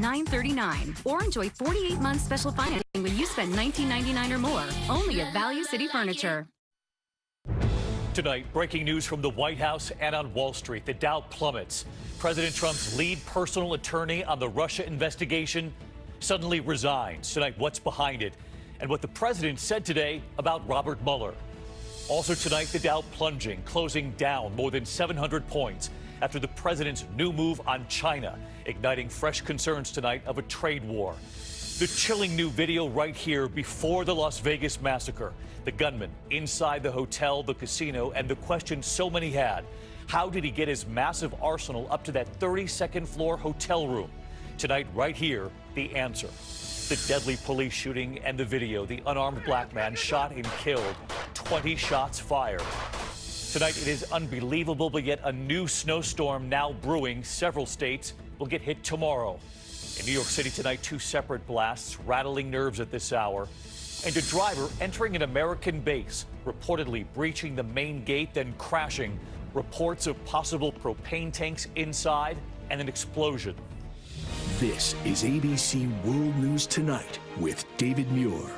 $939. Or enjoy 48 months special financing when you spend $19.99 or more. Only at Value City Furniture. Tonight, breaking news from the White House and on Wall Street. The Dow plummets. President Trump's lead personal attorney on the Russia investigation suddenly resigns. Tonight, what's behind it and what the president said today about Robert Mueller. Also tonight, the Dow plunging, closing down more than 700 points after the president's new move on China, igniting fresh concerns tonight of a trade war. The chilling new video right here before the Las Vegas massacre. The gunman inside the hotel, the casino, and the question so many had. How did he get his massive arsenal up to that 32nd floor hotel room? Tonight, right here, the answer. The deadly police shooting and the video. The unarmed black man shot and killed. 20 shots fired. Tonight, it is unbelievable, but yet a new snowstorm now brewing. Several states will get hit tomorrow. In New York City tonight, 2 separate blasts, rattling nerves at this hour. And a driver entering an American base, reportedly breaching the main gate, then crashing. Reports of possible propane tanks inside and an explosion. This is ABC World News Tonight with David Muir.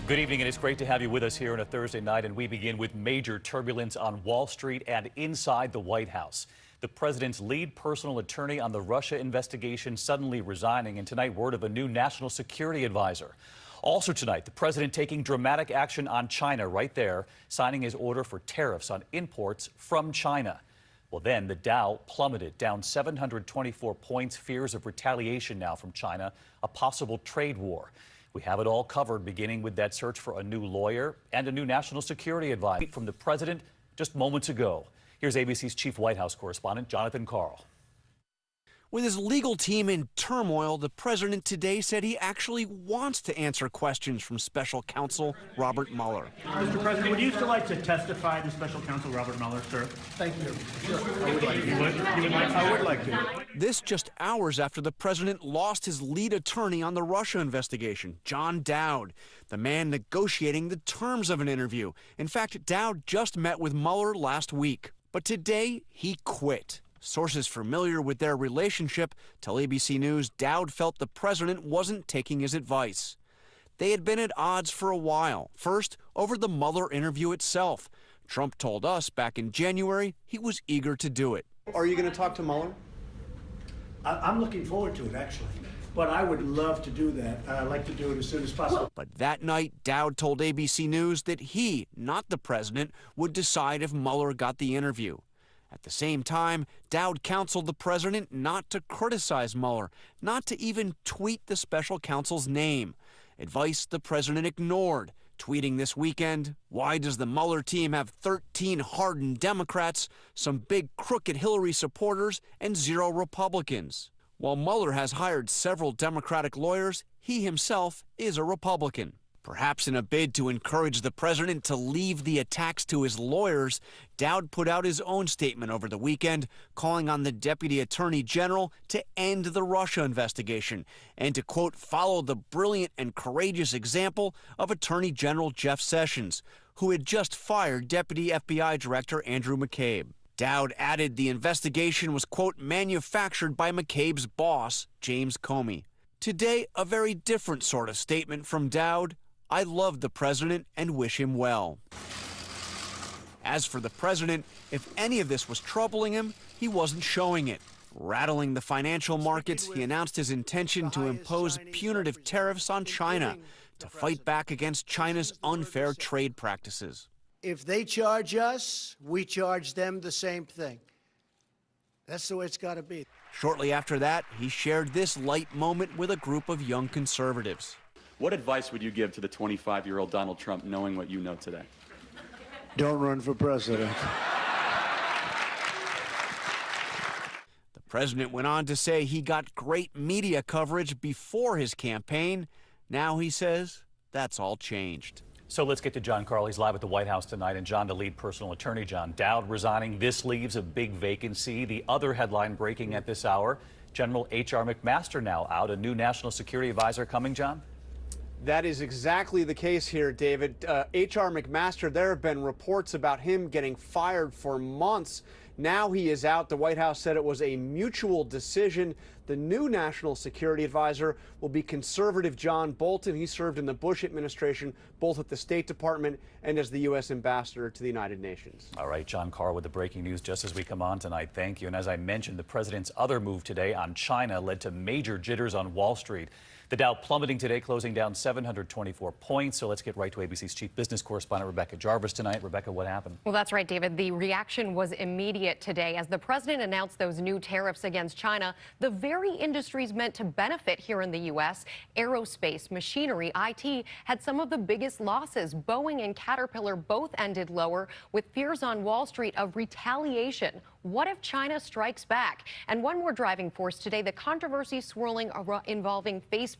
Good evening, and it's great to have you with us here on a Thursday night. And we begin with major turbulence on Wall Street and inside the White House. The president's lead personal attorney on the Russia investigation suddenly resigning, and tonight word of a new national security advisor. Also tonight, the president taking dramatic action on China right there, signing his order for tariffs on imports from China. Well, then the Dow plummeted, down 724 points, fears of retaliation now from China, a possible trade war. We have it all covered, beginning with that search for a new lawyer and a new national security advisor from the president just moments ago. Here's ABC's chief White House correspondent, Jonathan Karl. With his legal team in turmoil, the president today said he actually wants to answer questions from special counsel Robert Mueller. Mr. President, would you still like to testify to special counsel Robert Mueller, sir? Thank you. I would like to. I would like to. This just hours after the president lost his lead attorney on the Russia investigation, John Dowd, the man negotiating the terms of an interview. In fact, Dowd just met with Mueller last week. But today, he quit. Sources familiar with their relationship tell ABC News Dowd felt the president wasn't taking his advice. They had been at odds for a while. First, over the Mueller interview itself. Trump told us back in January he was eager to do it. Are you going to talk to Mueller? I'm looking forward to it, actually. But I would love to do that. I'd like to do it as soon as possible. But that night, Dowd told ABC News that he, not the president, would decide if Mueller got the interview. At the same time, Dowd counseled the president not to criticize Mueller, not to even tweet the special counsel's name. Advice the president ignored, tweeting this weekend, "Why does the Mueller team have 13 hardened Democrats, some big crooked Hillary supporters, and 0 Republicans?" While Mueller has hired several Democratic lawyers, he himself is a Republican. Perhaps in a bid to encourage the president to leave the attacks to his lawyers, Dowd put out his own statement over the weekend, calling on the Deputy Attorney General to end the Russia investigation and to, quote, follow the brilliant and courageous example of Attorney General Jeff Sessions, who had just fired Deputy FBI Director Andrew McCabe. Dowd added the investigation was, quote, manufactured by McCabe's boss, James Comey. Today, a very different sort of statement from Dowd. I love the president and wish him well. As for the president, if any of this was troubling him, he wasn't showing it. Rattling the financial markets, he announced his intention to impose punitive tariffs on China to fight back against China's unfair trade practices. If they charge us, we charge them the same thing. That's the way it's got to be. Shortly after that, he shared this light moment with a group of young conservatives. What advice would you give to the 25-year-old Donald Trump knowing what you know today? Don't run for president. The president went on to say he got great media coverage before his campaign. Now he says that's all changed. So let's get to John Karl. He's live at the White House tonight. And John, the lead personal attorney, John Dowd, resigning. This leaves a big vacancy. The other headline breaking at this hour, General H.R. McMaster now out. A new national security advisor coming, John? That is exactly the case here, David. H.R. McMaster, there have been reports about him getting fired for months. Now he is out. The White House said it was a mutual decision. The new national security advisor will be conservative John Bolton. He served in the Bush administration, both at the State Department and as the U.S. ambassador to the United Nations. All right, John Carr with the breaking news just as we come on tonight. Thank you. And as I mentioned, the president's other move today on China led to major jitters on Wall Street. The Dow plummeting today, closing down 724 points. So let's get right to ABC's chief business correspondent, Rebecca Jarvis, tonight. Rebecca, what happened? Well, that's right, David. The reaction was immediate today as the president announced those new tariffs against China. The very industries meant to benefit here in the U.S., aerospace, machinery, IT, had some of the biggest losses. Boeing and Caterpillar both ended lower, with fears on Wall Street of retaliation. What if China strikes back? And one more driving force today, the controversy swirling involving Facebook.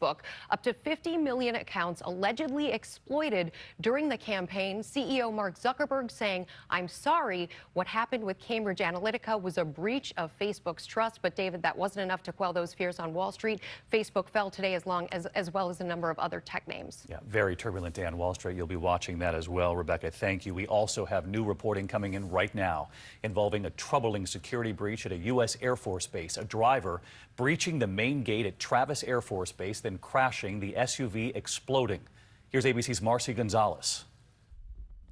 Up to 50 million accounts allegedly exploited during the campaign. CEO Mark Zuckerberg saying, "I'm sorry, what happened with Cambridge Analytica was a breach of Facebook's trust." But David, that wasn't enough to quell those fears on Wall Street. Facebook fell today as well as a number of other tech names. Yeah, very turbulent day on Wall Street. You'll be watching that as well, Rebecca. Thank you. We also have new reporting coming in right now involving a troubling security breach at a U.S. Air Force base. A driver breaching the main gate at Travis Air Force Base, then crashing, the SUV exploding. Here's ABC's Marcy Gonzalez.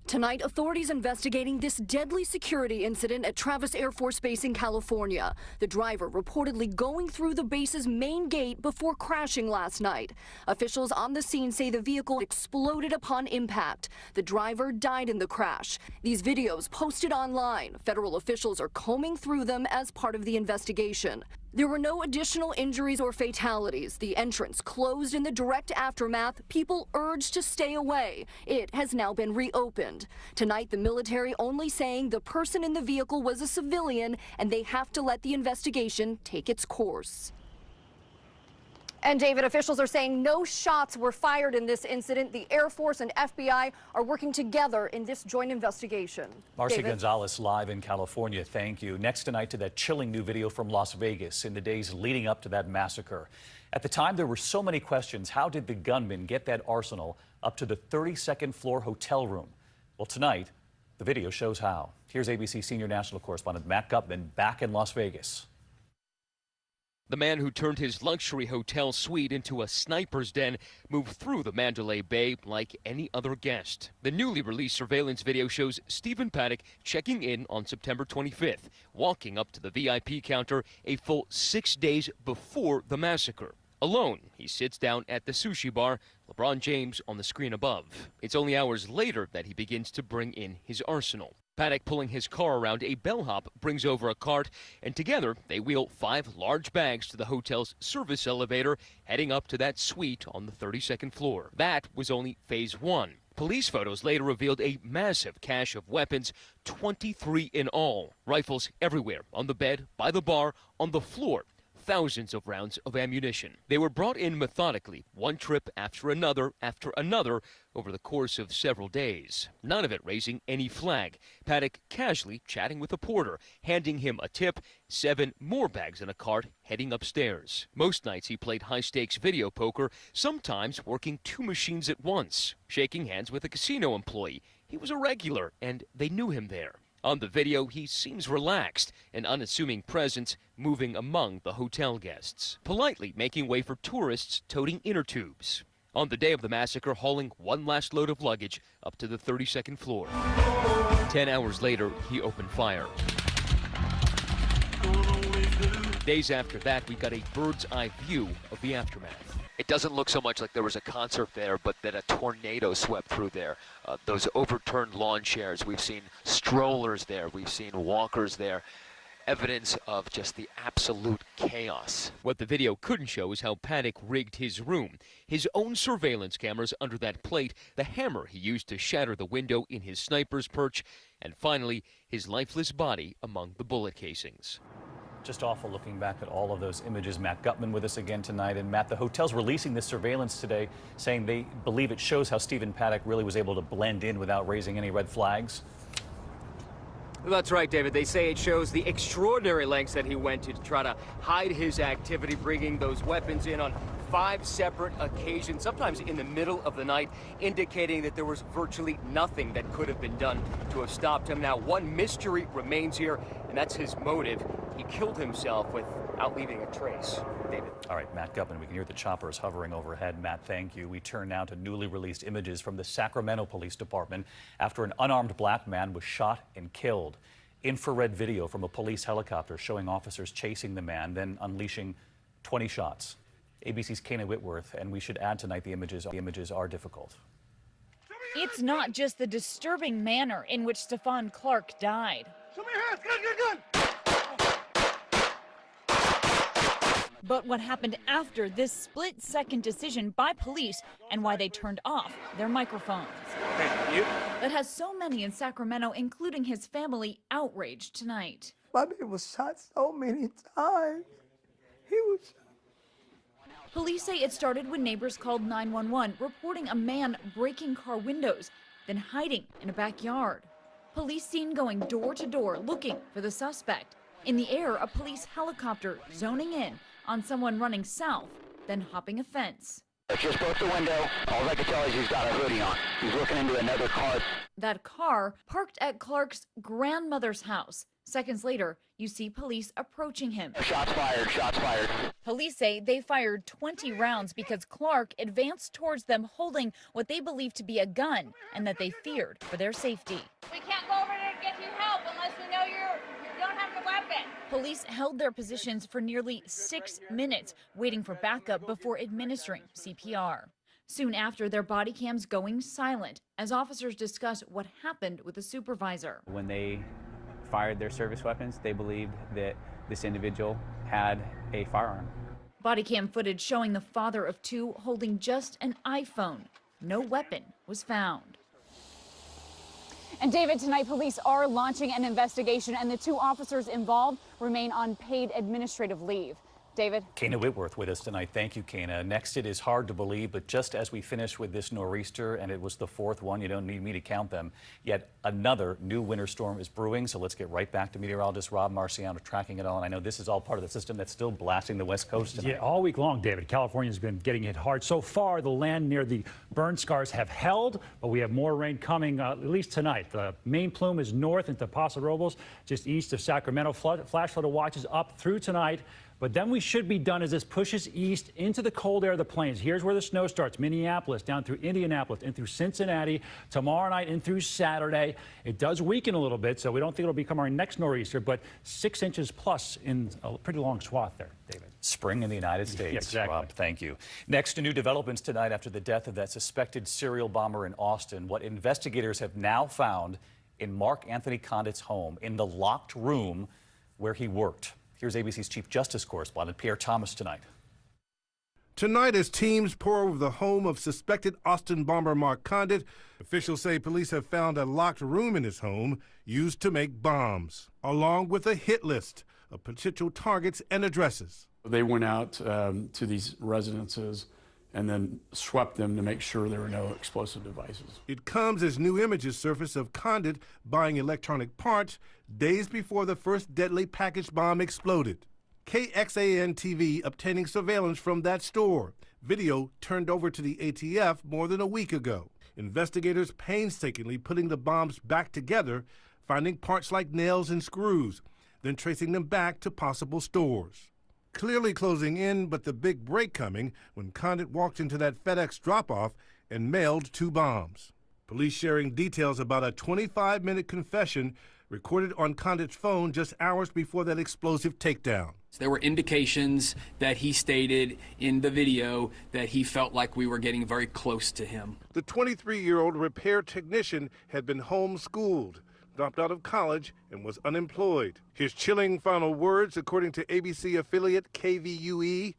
Tonight, authorities investigating this deadly security incident at Travis Air Force Base in California. The driver reportedly going through the base's main gate before crashing last night. Officials on the scene say the vehicle exploded upon impact. The driver died in the crash. These videos posted online. Federal officials are combing through them as part of the investigation. There were no additional injuries or fatalities. The entrance closed in the direct aftermath. People urged to stay away. It has now been reopened. Tonight, the military only saying the person in the vehicle was a civilian and they have to let the investigation take its course. And David, officials are saying no shots were fired in this incident. The Air Force and FBI are working together in this joint investigation. Marcy Gonzalez live in California. Thank you. Next tonight to that chilling new video from Las Vegas in the days leading up to that massacre. At the time, there were so many questions. How did the gunman get that arsenal up to the 32nd floor hotel room? Well, tonight, the video shows how. Here's ABC senior national correspondent Matt Gutman back in Las Vegas. The man who turned his luxury hotel suite into a sniper's den moved through the Mandalay Bay like any other guest. The newly released surveillance video shows Stephen Paddock checking in on September 25th, walking up to the VIP counter a full 6 days before the massacre. Alone, he sits down at the sushi bar, LeBron James on the screen above. It's only hours later that he begins to bring in his arsenal. Paddock, pulling his car around a bellhop, brings over a cart, and together they wheel 5 large bags to the hotel's service elevator, heading up to that suite on the 32nd floor. That was only phase 1. Police photos later revealed a massive cache of weapons, 23 in all. Rifles everywhere, on the bed, by the bar, on the floor. Thousands of rounds of ammunition. They were brought in methodically, one trip after another, over the course of several days. None of it raising any flag. Paddock casually chatting with a porter, handing him a tip, 7 more bags in a cart, heading upstairs. Most nights he played high-stakes video poker, sometimes working 2 machines at once. Shaking hands with a casino employee. He was a regular, and they knew him there. On the video, he seems relaxed, an unassuming presence moving among the hotel guests, politely making way for tourists toting inner tubes. On the day of the massacre, hauling one last load of luggage up to the 32nd floor. 10 hours later, he opened fire. Days after that, we got a bird's-eye view of the aftermath. It doesn't look so much like there was a concert there, but that a tornado swept through there. Those overturned lawn chairs, we've seen strollers there, we've seen walkers there. Evidence of just the absolute chaos. What the video couldn't show is how Paddock rigged his room. His own surveillance cameras under that plate, the hammer he used to shatter the window in his sniper's perch, and finally, his lifeless body among the bullet casings. Just awful looking back at all of those images. Matt Gutman with us again tonight. And Matt, the hotel's releasing this surveillance today, saying they believe it shows how Stephen Paddock really was able to blend in without raising any red flags. That's right, David. They say it shows the extraordinary lengths that he went to try to hide his activity, bringing those weapons in on 5 separate occasions, sometimes in the middle of the night, indicating that there was virtually nothing that could have been done to have stopped him. Now, one mystery remains here, and that's his motive. He killed himself with without leaving a trace. David. All right, Matt Gubman, we can hear the choppers hovering overhead. Matt, thank you. We turn now to newly released images from the Sacramento Police Department after an unarmed black man was shot and killed. Infrared video from a police helicopter showing officers chasing the man, then unleashing 20 shots. ABC's Kana Whitworth, and we should add tonight the images are difficult. It's not just the disturbing manner in which Stephon Clark died. Show me your hands, gun! But what happened after this split-second decision by police and why they turned off their microphones. Hey, you? That has so many in Sacramento, including his family, outraged tonight. My baby was shot so many times. He was shot. Police say it started when neighbors called 911, reporting a man breaking car windows, then hiding in a backyard. Police seen going door to door looking for the suspect. In the air, a police helicopter zoning in on someone running south, then hopping a fence. Just broke the window. All I can tell is he's got a hoodie on. He's looking into another car. That car parked at Clark's grandmother's house. Seconds later, you see police approaching him. Shots fired, shots fired. Police say they fired 20 rounds because Clark advanced towards them holding what they believe to be a gun and that they feared for their safety. We can't go over there to get you help unless we know you don't have the weapon. Police held their positions for nearly 6 minutes, waiting for backup before administering CPR. Soon after, their body cams going silent as officers discuss what happened with the supervisor. When they fired their service weapons, they believed that this individual had a firearm. Body cam footage showing the father of two holding just an iPhone. No weapon was found. And David, tonight police are launching an investigation and the two officers involved remain on paid administrative leave. David? Kana Whitworth with us tonight. Thank you, Kana. Next, it is hard to believe, but just as we finished with this nor'easter, and it was the fourth one, you don't need me to count them, yet another new winter storm is brewing. So let's get right back to meteorologist Rob Marciano tracking it all. And I know this is all part of the system that's still blasting the West Coast tonight. Yeah, all week long, David. California's been getting hit hard. So far, the land near the burn scars have held, but we have more rain coming at least tonight. The main plume is north into Paso Robles, just east of Sacramento. Flash flood watches up through tonight. But then we should be done as this pushes east into the cold air of the plains. Here's where the snow starts. Minneapolis, down through Indianapolis, in through Cincinnati, tomorrow night in through Saturday. It does weaken a little bit, so we don't think it'll become our next nor'easter, but 6 inches plus in a pretty long swath there, David. Spring in the United States. Yeah, exactly. Rob, thank you. Next, to new developments tonight after the death of that suspected serial bomber in Austin. What investigators have now found in Mark Anthony Condit's home, in the locked room where he worked. Here's ABC's Chief Justice correspondent Pierre Thomas tonight. Tonight, as teams pour over the home of suspected Austin bomber Mark Condit, officials say police have found a locked room in his home used to make bombs, along with a hit list of potential targets and addresses. They went out to these residences and then swept them to make sure there were no explosive devices. It comes as new images surface of Condit buying electronic parts days before the first deadly package bomb exploded. KXAN-TV obtaining surveillance from that store. Video turned over to the ATF more than a week ago. Investigators painstakingly putting the bombs back together, finding parts like nails and screws, then tracing them back to possible stores. Clearly closing in, but the big break coming when Condit walked into that FedEx drop-off and mailed 2 bombs. Police sharing details about a 25-minute confession recorded on Condit's phone just hours before that explosive takedown. There were indications that he stated in the video that he felt like we were getting very close to him. The 23-year-old repair technician had been homeschooled, dropped out of college, and was unemployed. His chilling final words, according to ABC affiliate KVUE,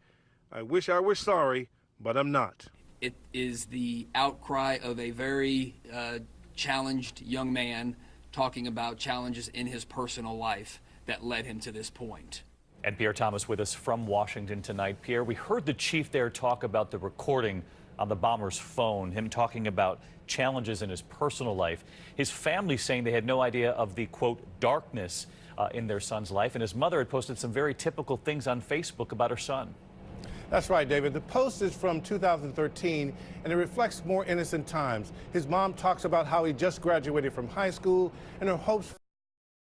"I wish I were sorry, but I'm not." It is the outcry of a very challenged young man talking about challenges in his personal life that led him to this point. And Pierre Thomas with us from Washington tonight. Pierre, we heard the chief there talk about the recording on the bomber's phone, him talking about challenges in his personal life. His family saying they had no idea of the, quote, darkness in their son's life. And his mother had posted some very typical things on Facebook about her son. That's right, David. The post is from 2013, and it reflects more innocent times. His mom talks about how he just graduated from high school and her hopes